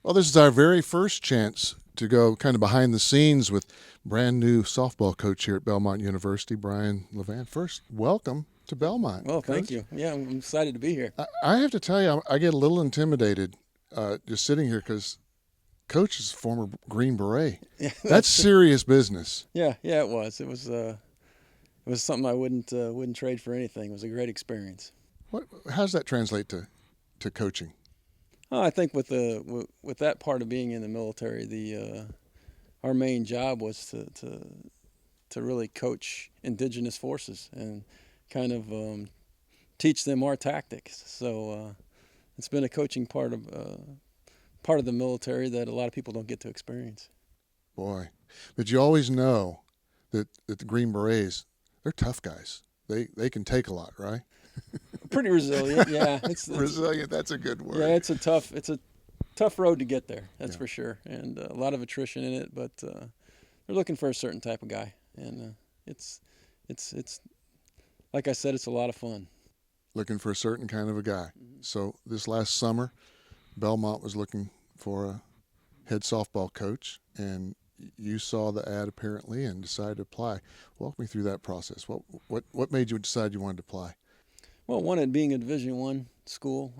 Well, this is our very first chance to go kind of behind the scenes with brand new softball coach here at Belmont University, Brian Levin. First, welcome to Belmont, Well, thank Coach. you. Yeah, I'm excited to be here. I have to tell you, I get a little intimidated just sitting here because Coach is a former Green Beret. Yeah, That's that's serious business. yeah. It was. It was something I wouldn't trade for anything. It was a great experience. How does that translate to coaching? Oh, I think with that part of being in the military, the our main job was to really coach indigenous forces and kind of teach them our tactics. So it's been a coaching part of the military that a lot of people don't get to experience. Boy, but you always know that the Green Berets, they're tough guys. They can take a lot, right? Pretty resilient, yeah. Resilient, that's a good word. Yeah, it's a tough road to get there. That's Yeah. for sure, and a lot of attrition in it. But they're looking for a certain type of guy, and it's like I said, it's a lot of fun. Looking for a certain kind of a guy. So this last summer, Belmont was looking for a head softball coach, and you saw the ad apparently and decided to apply. Walk me through that process. What made you decide you wanted to apply? Well, one, it being a Division I school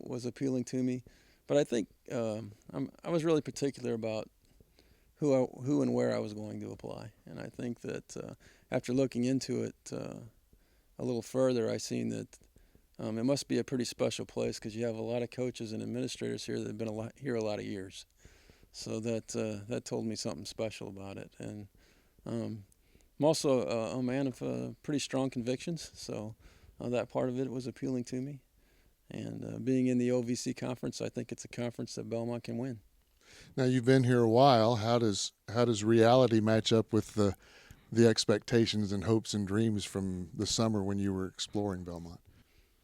was appealing to me, but I think I was really particular about who and where I was going to apply, and I think that after looking into it a little further, I seen that it must be a pretty special place because you have a lot of coaches and administrators here that have been here a lot of years. So that told me something special about it, and I'm also a man of pretty strong convictions, so that part of it was appealing to me. And being in the OVC conference, I think it's a conference that Belmont can win. Now you've been here a while. How does reality match up with the expectations and hopes and dreams from the summer when you were exploring Belmont?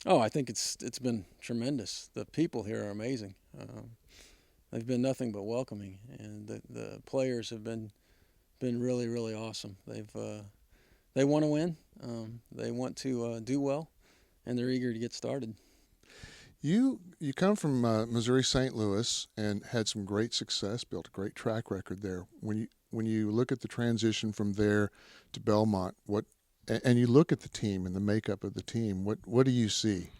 Oh, I think it's been tremendous. The people here are amazing. They've been nothing but welcoming, and the players have been really really awesome. They want to win. They want to do well, and they're eager to get started. You come from Missouri St. Louis and had some great success, built a great track record there. When you look at the transition from there to Belmont, and you look at the team and the makeup of the team, what do you see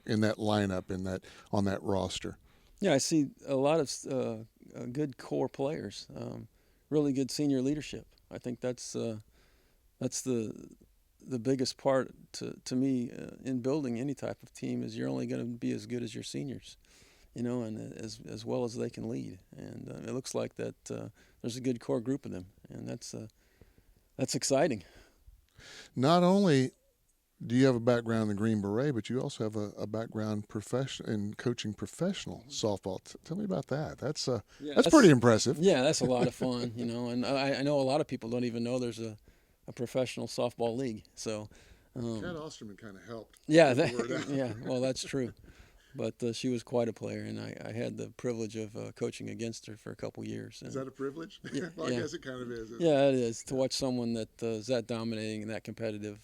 in that lineup, on that roster? Yeah, I see a lot of good core players, really good senior leadership. I think that's the biggest part to me in building any type of team is you're only going to be as good as your seniors, and as well as they can lead. And it looks like that there's a good core group of them, and that's exciting. Not only do you have a background in the Green Beret, but you also have a background in coaching professional softball. Tell me about that. Yeah, That's pretty impressive. yeah, that's a lot of fun, and I know a lot of people don't even know there's a professional softball league. So, Kat Osterman kind of helped. yeah, Get the word out. yeah, well, that's true. But she was quite a player, and I had the privilege of coaching against her for a couple years. And Is that a privilege? yeah, Well, I yeah, guess it kind of is. Isn't it? yeah, it is to watch someone that is that dominating and that competitive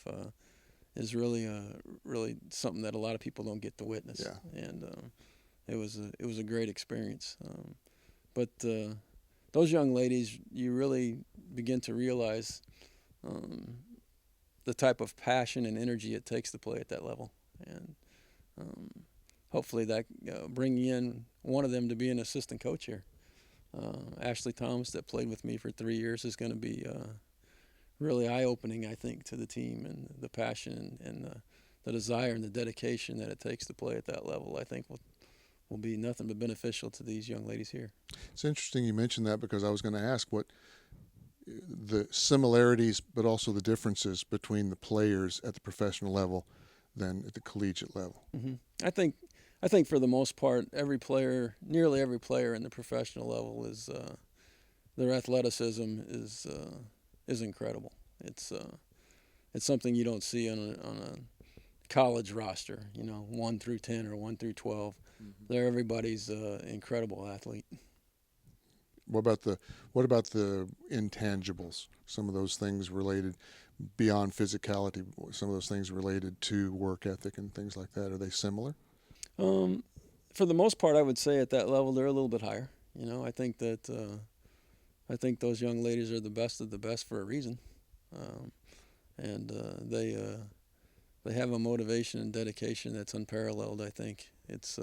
is really something that a lot of people don't get to witness. Yeah. And it was a great experience. But those young ladies, you really begin to realize the type of passion and energy it takes to play at that level, and hopefully that bringing in one of them to be an assistant coach here. Ashley Thomas, that played with me for 3 years, is going to be really eye-opening, I think, to the team, and the passion and the desire and the dedication that it takes to play at that level. I think will be nothing but beneficial to these young ladies here. It's interesting you mentioned that because I was going to ask what the similarities, but also the differences between the players at the professional level than at the collegiate level. hmm I think for the most part, nearly every player in the professional level their athleticism is incredible. It's something you don't see on a college roster. 1 through 10 or 1 through 12. There, everybody's incredible athlete. What about the intangibles? Some of those things related beyond physicality. Some of those things related to work ethic and things like that. Are they similar? For the most part, I would say at that level they're a little bit higher. You know, I think that I think those young ladies are the best of the best for a reason, um, and they have a motivation and dedication that's unparalleled. I think it's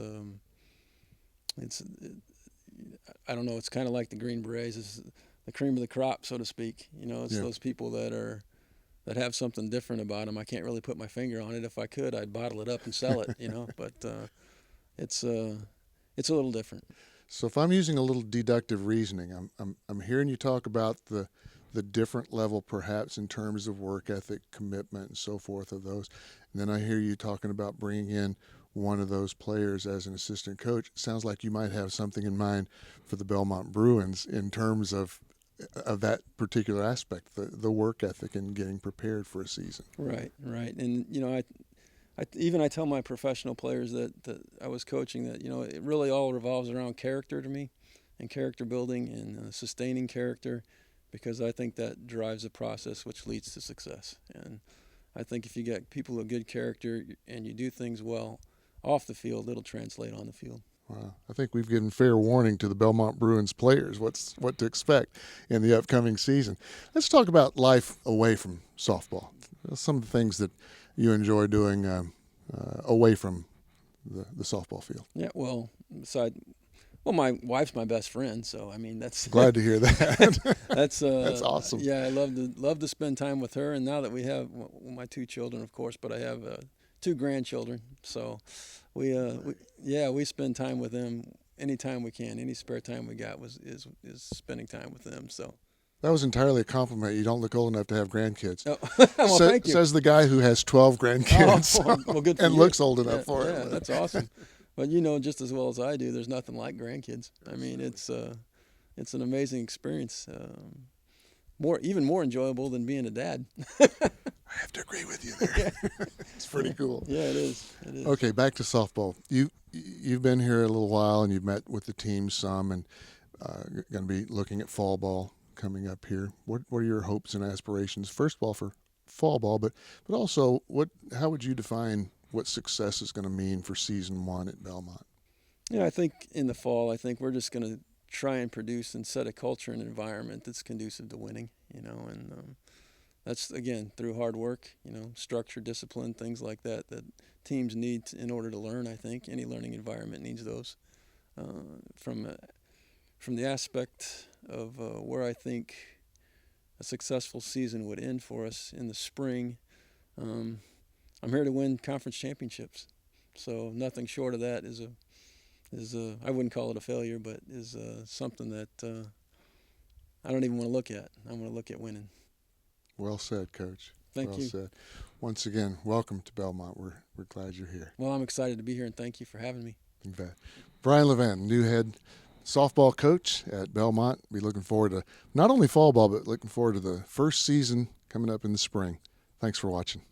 I don't know. It's kind of like the Green Berets. It's the cream of the crop, so to speak. You know, it's Yeah. those people that have something different about them. I can't really put my finger on it. If I could, I'd bottle it up and sell it. You know, but it's it's a little different. So if I'm using a little deductive reasoning, I'm hearing you talk about the different level perhaps in terms of work ethic, commitment, and so forth of those. And then I hear you talking about bringing in one of those players as an assistant coach. It sounds like you might have something in mind for the Belmont Bruins in terms of that particular aspect, the work ethic and getting prepared for a season. Right, right. And you know, I tell my professional players that I was coaching that, you know, it really all revolves around character to me, and character building and sustaining character, because I think that drives the process which leads to success. And I think if you get people with good character and you do things well off the field, it'll translate on the field. Wow. I think we've given fair warning to the Belmont Bruins players what to expect in the upcoming season. Let's talk about life away from softball. Some of the things that you enjoy doing away from the softball field. Yeah, well, my wife's my best friend, so I mean that's Glad to hear that. that's That's awesome. Yeah, I love to spend time with her, and now that we have my two children, of course, but I have two grandchildren, so we spend time with them anytime we can. Any spare time we got is spending time with them. So That was entirely a compliment. You don't look old enough to have grandkids. oh, well, thank you. Says the guy who has 12 grandkids Well, good for and you. looks old enough for Yeah, it. that's awesome. But you know just as well as I do, there's nothing like grandkids. I mean, it's an amazing experience. Even more enjoyable than being a dad. I have to agree with you there. It's pretty cool. Yeah, it is. It is. Okay, back to softball. You've been here a little while and you've met with the team some, and going to be looking at fall ball coming up here. What are your hopes and aspirations? First of all, for fall ball, but also how would you define what success is going to mean for season one at Belmont? Yeah, I think in the fall, I think we're just going to try and produce and set a culture and environment that's conducive to winning. You know, and that's again through hard work. You know, structure, discipline, things like that teams need in order to learn. I think any learning environment needs those. From the aspect of where I think a successful season would end for us in the spring, I'm here to win conference championships. So nothing short of that is I wouldn't call it a failure, but is something that I don't even want to look at. I want to look at winning. Well said, Coach. Thank well you. said. Once again, welcome to Belmont. We're glad you're here. Well, I'm excited to be here, and thank you for having me. You bet. Brian Levin, new head softball coach at Belmont. Be looking forward to not only fall ball, but looking forward to the first season coming up in the spring. Thanks for watching.